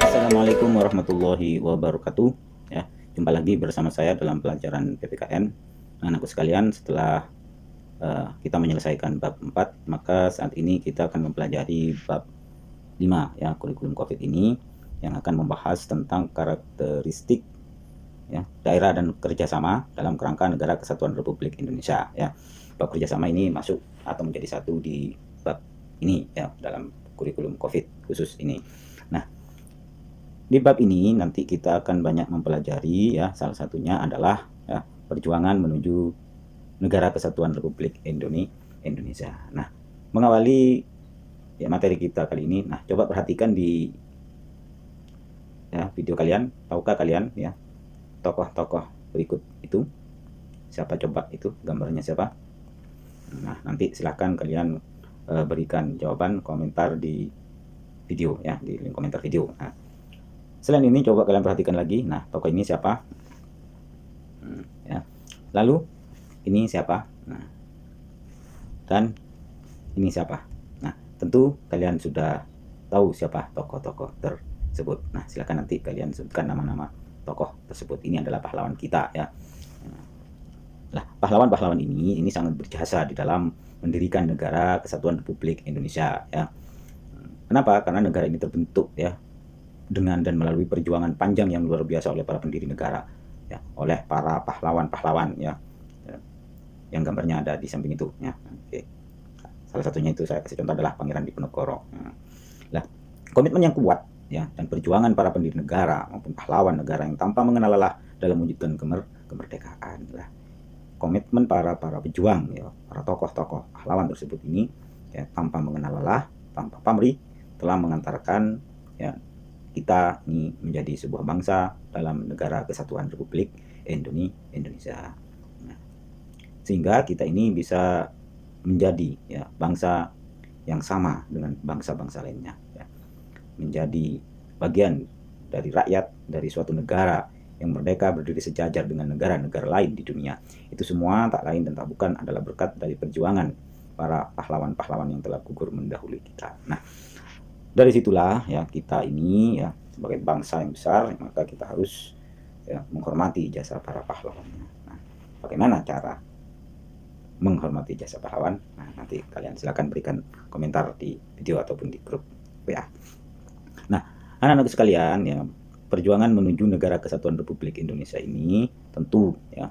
Assalamualaikum warahmatullahi wabarakatuh. Ya, jumpa lagi bersama saya dalam pelajaran PPKN. Anak-anakku sekalian, setelah kita menyelesaikan bab 4, maka saat ini kita akan mempelajari bab 5 ya, kurikulum Covid ini yang akan membahas tentang karakteristik ya, daerah dan kerjasama dalam kerangka Negara Kesatuan Republik Indonesia ya. Bab kerjasama ini masuk atau menjadi satu di bab ini ya, dalam kurikulum Covid khusus ini. Nah, di bab ini nanti kita akan banyak mempelajari ya, salah satunya adalah ya, perjuangan menuju Negara Kesatuan Republik Indonesia. Nah, mengawali ya, materi kita kali ini, nah coba perhatikan di ya, video kalian, tahukah kalian ya tokoh-tokoh berikut itu? Siapa coba itu? Gambarnya siapa? Nah, nanti silahkan kalian berikan jawaban komentar di video ya, di link komentar video. Nah, selain ini coba kalian perhatikan lagi. Nah, tokoh ini siapa? Ya. Lalu ini siapa? Nah, dan ini siapa? Nah, tentu kalian sudah tahu siapa tokoh-tokoh tersebut. Nah, silakan nanti kalian sebutkan nama-nama tokoh tersebut. Ini adalah pahlawan kita ya. Nah, pahlawan-pahlawan ini sangat berjasa di dalam mendirikan Negara Kesatuan Republik Indonesia ya. Kenapa? Karena negara ini terbentuk ya dengan dan melalui perjuangan panjang yang luar biasa oleh para pendiri negara ya, oleh para pahlawan-pahlawan ya, yang gambarnya ada di samping itu ya. Oke. Salah satunya itu saya kasih contoh adalah Pangeran Diponegoro. Nah, komitmen yang kuat ya dan perjuangan para pendiri negara maupun pahlawan negara yang tanpa mengenal lelah dalam mewujudkan kemerdekaan lah. Komitmen para pejuang ya, para tokoh-tokoh pahlawan tersebut ini ya, tanpa mengenal lelah, tanpa pamrih, telah mengantarkan ya kita ini menjadi sebuah bangsa dalam Negara Kesatuan Republik Indonesia. Nah, sehingga kita ini bisa menjadi ya bangsa yang sama dengan bangsa-bangsa lainnya ya. Menjadi bagian dari rakyat dari suatu negara yang merdeka berdiri sejajar dengan negara-negara lain di dunia. Itu semua tak lain dan tak bukan adalah berkat dari perjuangan para pahlawan-pahlawan yang telah gugur mendahului kita. Nah, dari situlah ya kita ini ya sebagai bangsa yang besar, maka kita harus ya menghormati jasa para pahlawan. Nah, bagaimana cara menghormati jasa pahlawan? Nah, nanti kalian silakan berikan komentar di video ataupun di grup WA. Nah, anak-anak sekalian ya, perjuangan menuju Negara Kesatuan Republik Indonesia ini tentu ya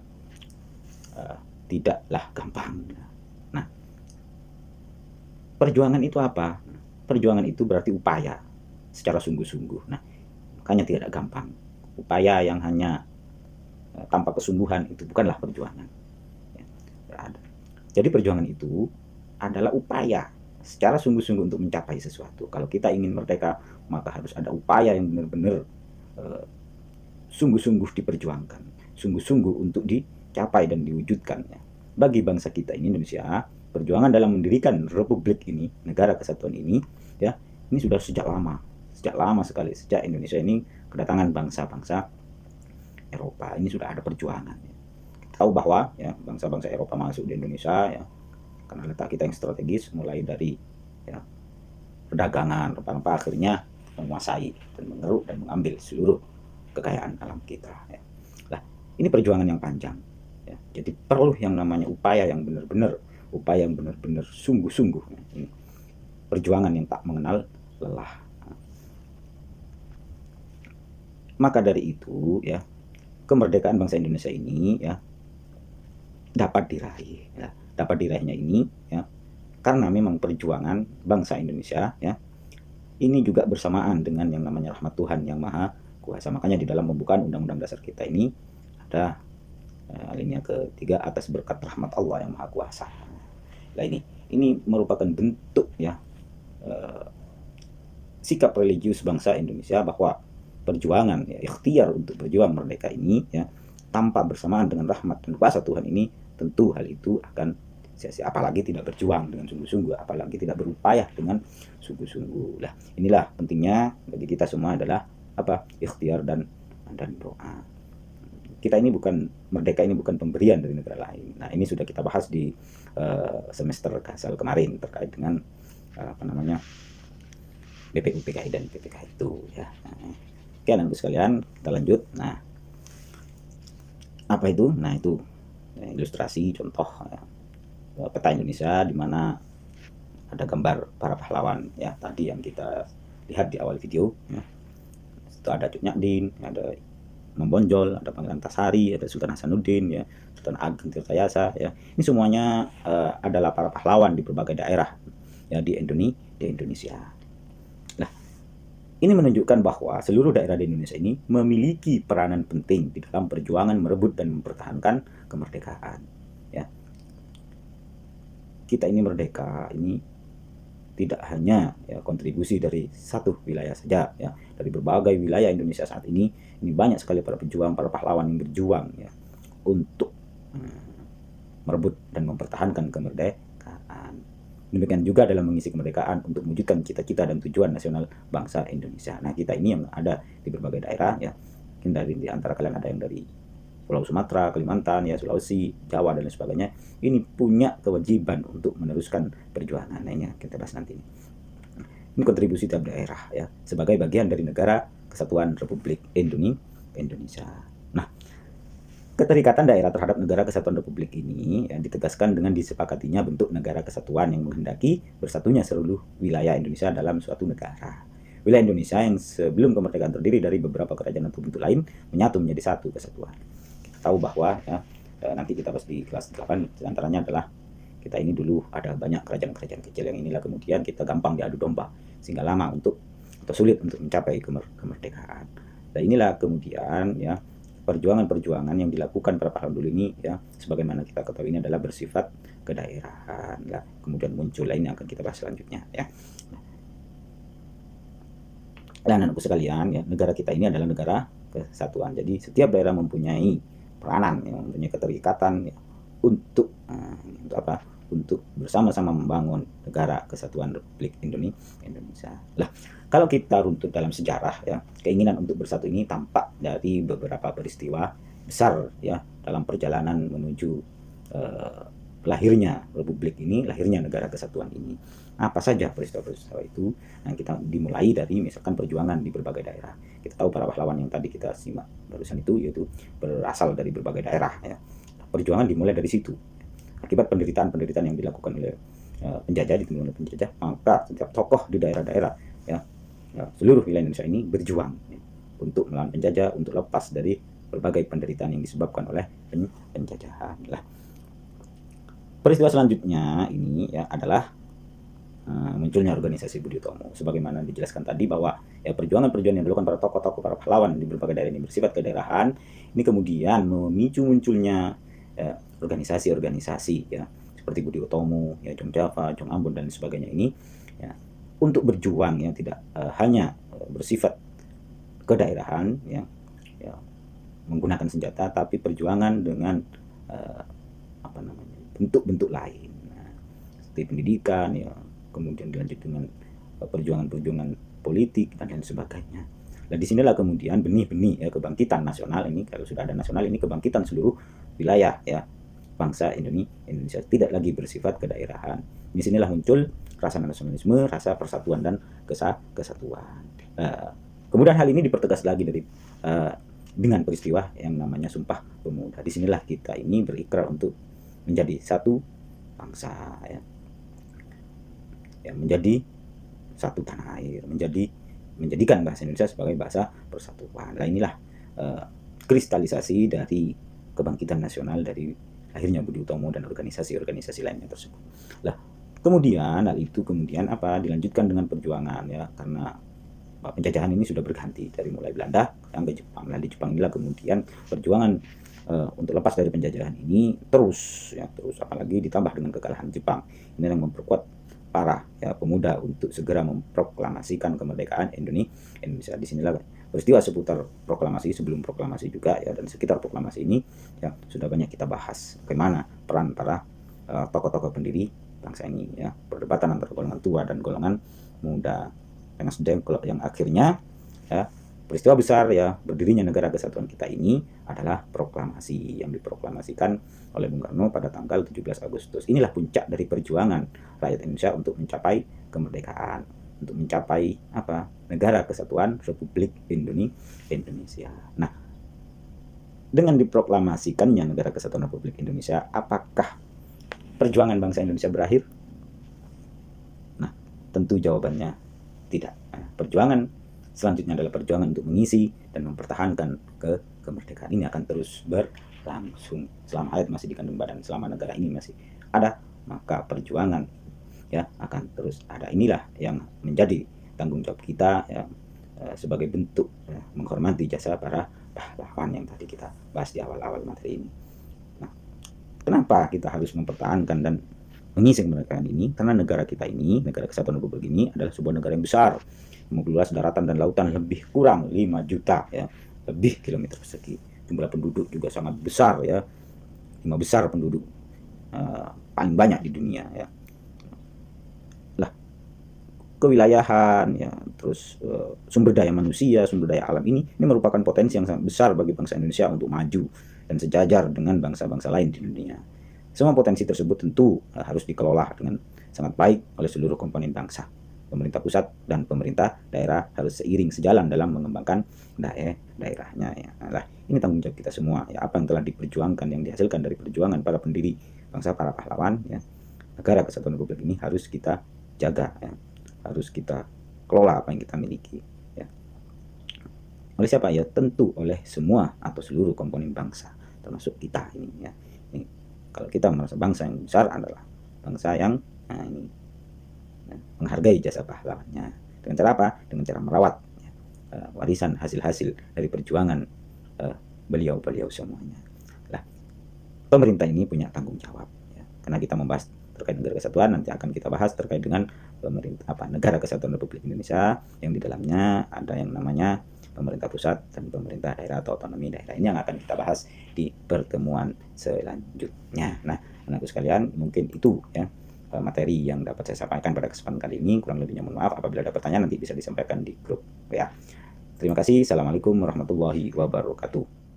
tidaklah gampang. Nah, perjuangan itu apa? Perjuangan itu berarti upaya secara sungguh-sungguh. Nah, makanya tidak gampang. Upaya yang hanya tanpa kesungguhan itu bukanlah perjuangan. Ya, jadi perjuangan itu adalah upaya secara sungguh-sungguh untuk mencapai sesuatu. Kalau kita ingin merdeka, maka harus ada upaya yang benar-benar sungguh-sungguh diperjuangkan, sungguh-sungguh untuk dicapai dan diwujudkannya. Bagi bangsa kita ini Indonesia, perjuangan dalam mendirikan republik ini, negara kesatuan ini, ya, ini sudah sejak lama sekali, sejak Indonesia ini kedatangan bangsa-bangsa Eropa, ini sudah ada perjuangan. Tahu bahwa ya bangsa-bangsa Eropa masuk di Indonesia ya karena letak kita yang strategis, mulai dari ya perdagangan, apa akhirnya menguasai dan mengeruk dan mengambil seluruh kekayaan alam kita. Ya. Nah, ini perjuangan yang panjang. Ya. Jadi perlu yang namanya upaya yang benar-benar, upaya yang benar-benar sungguh-sungguh. Ya. Ini perjuangan yang tak mengenal lelah. Maka dari itu ya kemerdekaan bangsa Indonesia ini ya dapat diraih. Ya. Dapat diraihnya ini ya karena memang perjuangan bangsa Indonesia ya ini juga bersamaan dengan yang namanya rahmat Tuhan yang Maha Kuasa. Makanya di dalam pembukaan Undang-Undang Dasar kita ini ada alinea ketiga, atas berkat rahmat Allah yang Maha Kuasa. Nah, ini merupakan bentuk ya sikap religius bangsa Indonesia bahwa perjuangan ya, ikhtiar untuk berjuang merdeka ini ya tanpa bersamaan dengan rahmat dan kuasa Tuhan ini, tentu hal itu akan sia-sia, apalagi tidak berjuang dengan sungguh-sungguh, apalagi tidak berupaya dengan sungguh-sungguh. Lah, inilah pentingnya bagi kita semua adalah apa? Ikhtiar dan doa. Kita ini bukan merdeka, ini bukan pemberian dari negara lain. Nah, ini sudah kita bahas di semester Kasal kemarin terkait dengan apa namanya BPU, PKI dan PPK itu ya. Nah, oke anak sekalian, kita lanjut. Nah, apa itu? Nah, itu ilustrasi contoh ya, peta Indonesia di mana ada gambar para pahlawan ya tadi yang kita lihat di awal video ya. Itu ada Cut Nyadin, ada Membonjol, ada Pangeran Tasari, ada Sultan Hasanuddin ya, Sultan Ageng Tirtayasa ya. Ini semuanya adalah para pahlawan di berbagai daerah ya di Indonesia. Nah, ini menunjukkan bahwa seluruh daerah di Indonesia ini memiliki peranan penting di dalam perjuangan merebut dan mempertahankan kemerdekaan ya. Kita ini merdeka ini tidak hanya ya, kontribusi dari satu wilayah saja ya, dari berbagai wilayah Indonesia saat ini banyak sekali para pejuang, para pahlawan yang berjuang ya untuk merebut dan mempertahankan kemerdekaan. Demikian juga dalam mengisi kemerdekaan untuk mewujudkan cita-cita dan tujuan nasional bangsa Indonesia. Nah, kita ini yang ada di berbagai daerah ya, mungkin di antara kalian ada yang dari Pulau Sumatera, Kalimantan, ya Sulawesi, Jawa dan lain sebagainya, ini punya kewajiban untuk meneruskan perjuangan. Nah, ini kita bahas nanti. Ini kontribusi tiap daerah ya sebagai bagian dari negara kesatuan Republik Indonesia. Nah, keterikatan daerah terhadap negara kesatuan Republik ini yang ditegaskan dengan disepakatinya bentuk negara kesatuan yang menghendaki bersatunya seluruh wilayah Indonesia dalam suatu negara. Wilayah Indonesia yang sebelum kemerdekaan terdiri dari beberapa kerajaan atau bentuk lain menyatu menjadi satu kesatuan. Tahu bahwa ya, nanti kita bahas di kelas 8 diantaranya adalah kita ini dulu ada banyak kerajaan-kerajaan kecil yang inilah kemudian kita gampang diadu domba sehingga lama atau sulit untuk mencapai kemerdekaan. Dan inilah kemudian ya perjuangan-perjuangan yang dilakukan para pahlawan dulu ini ya sebagaimana kita ketahui ini adalah bersifat kedaerahan lah. Kemudian muncul lainnya akan kita bahas selanjutnya ya. Dan anak-anakku sekalian ya, negara kita ini adalah negara kesatuan. Jadi setiap daerah mempunyai peranan ya, mempunyai keterikatan ya, untuk apa? Untuk bersama-sama membangun negara kesatuan Republik Indonesia. Lah, kalau kita runtut dalam sejarah ya, keinginan untuk bersatu ini tampak dari beberapa peristiwa besar ya dalam perjalanan menuju lahirnya Republik ini, lahirnya negara kesatuan ini. Apa saja peristiwa-peristiwa itu? Nah, kita dimulai dari misalkan perjuangan di berbagai daerah. Kita tahu para pahlawan yang tadi kita simak barusan itu yaitu berasal dari berbagai daerah ya. Perjuangan dimulai dari situ. Akibat penderitaan-penderitaan yang dilakukan oleh penjajah, ditemui oleh penjajah, maka setiap tokoh di daerah-daerah ya, seluruh wilayah Indonesia ini berjuang ya, untuk melawan penjajah, untuk lepas dari berbagai penderitaan yang disebabkan oleh penjajahan. Lah, peristiwa selanjutnya ini ya adalah munculnya organisasi Budi Utomo. Sebagaimana dijelaskan tadi bahwa ya perjuangan-perjuangan yang dilakukan para tokoh-tokoh, para pahlawan di berbagai daerah ini bersifat kedaerahan, ini kemudian memicu munculnya ya, organisasi-organisasi ya seperti Budi Utomo, ya Jong Java, Jong Ambon dan sebagainya ini ya untuk berjuang yang tidak hanya bersifat kedaerahan ya menggunakan senjata, tapi perjuangan dengan bentuk-bentuk lain seperti pendidikan ya, kemudian dilanjut dengan perjuangan-perjuangan politik dan lain sebagainya. Nah, disinilah kemudian benih-benih ya kebangkitan nasional ini, kalau sudah ada nasional ini kebangkitan seluruh wilayah ya bangsa Indonesia, tidak lagi bersifat kedaerahan. Di sinilah muncul rasa nasionalisme, rasa persatuan dan kesatuan. Kemudian hal ini dipertegas lagi dari dengan peristiwa yang namanya Sumpah Pemuda. Disinilah kita ini berikrar untuk menjadi satu bangsa ya, menjadi satu tanah air, menjadikan bahasa Indonesia sebagai bahasa persatuan. Nah, inilah kristalisasi dari kebangkitan nasional dari lahirnya Budi Utomo dan organisasi-organisasi lainnya tersebut. Lah, kemudian hal itu dilanjutkan dengan perjuangan ya, karena penjajahan ini sudah berganti dari mulai Belanda sampai Jepang. Nah, di Jepang inilah kemudian perjuangan untuk lepas dari penjajahan ini terus apalagi ditambah dengan kekalahan Jepang. Ini yang memperkuat para ya pemuda untuk segera memproklamasikan kemerdekaan Indonesia. Di sinilah peristiwa seputar proklamasi, sebelum proklamasi juga ya, dan sekitar proklamasi ini ya sudah banyak kita bahas bagaimana peran para tokoh-tokoh pendiri bangsa ini ya, perdebatan antara golongan tua dan golongan muda yang akhirnya ya peristiwa besar ya berdirinya negara kesatuan kita ini adalah proklamasi yang diproklamasikan oleh Bung Karno pada tanggal 17 Agustus. Inilah puncak dari perjuangan rakyat Indonesia untuk mencapai kemerdekaan. untuk mencapai apa? Negara Kesatuan Republik Indonesia. Nah, dengan diproklamasikannya Negara Kesatuan Republik Indonesia, apakah perjuangan bangsa Indonesia berakhir? Nah, tentu jawabannya tidak. Nah, perjuangan selanjutnya adalah perjuangan untuk mengisi dan mempertahankan kemerdekaan ini akan terus berlangsung selama hayat masih dikandung badan, selama negara ini masih ada, maka perjuangan ya akan terus ada. Inilah yang menjadi tanggung jawab kita ya, sebagai bentuk ya, menghormati jasa para pahlawan yang tadi kita bahas di awal-awal materi ini. Nah, kenapa kita harus mempertahankan dan mengisi kemerdekaan ini? Karena negara kita ini, Negara Kesatuan Republik ini adalah sebuah negara yang besar, luas daratan dan lautan lebih kurang 5 juta ya, lebih kilometer persegi. Jumlah penduduk juga sangat besar ya, 5 besar penduduk paling banyak di dunia ya. Lah, kewilayahan ya, terus sumber daya manusia, sumber daya alam ini merupakan potensi yang sangat besar bagi bangsa Indonesia untuk maju dan sejajar dengan bangsa-bangsa lain di dunia. Semua potensi tersebut tentu harus dikelola dengan sangat baik oleh seluruh komponen bangsa. Pemerintah pusat dan pemerintah daerah harus seiring sejalan dalam mengembangkan daerahnya ya. Nah, ini tanggung jawab kita semua ya, apa yang telah diperjuangkan, yang dihasilkan dari perjuangan para pendiri bangsa, para pahlawan ya, Negara Kesatuan Republik ini harus kita jaga ya, harus kita kelola apa yang kita miliki ya. Oleh siapa ya? Tentu oleh semua atau seluruh komponen bangsa, termasuk kita ini ya. Ini, kalau kita merasa bangsa yang besar adalah bangsa yang menghargai jasa pahlawannya. Dengan cara apa? Dengan cara merawat ya, warisan hasil-hasil dari perjuangan beliau-beliau semuanya. Lah, pemerintah ini punya tanggung jawab ya. Karena kita membahas terkait negara kesatuan, nanti akan kita bahas terkait dengan pemerintah Negara Kesatuan Republik Indonesia, yang di dalamnya ada yang namanya pemerintah pusat dan pemerintah daerah atau otonomi daerah. Ini yang akan kita bahas di pertemuan selanjutnya. Nah, anakku sekalian, mungkin itu ya materi yang dapat saya sampaikan pada kesempatan kali ini. Kurang lebihnya mohon maaf. Apabila ada pertanyaan nanti bisa disampaikan di grup ya. Terima kasih. Assalamualaikum warahmatullahi wabarakatuh.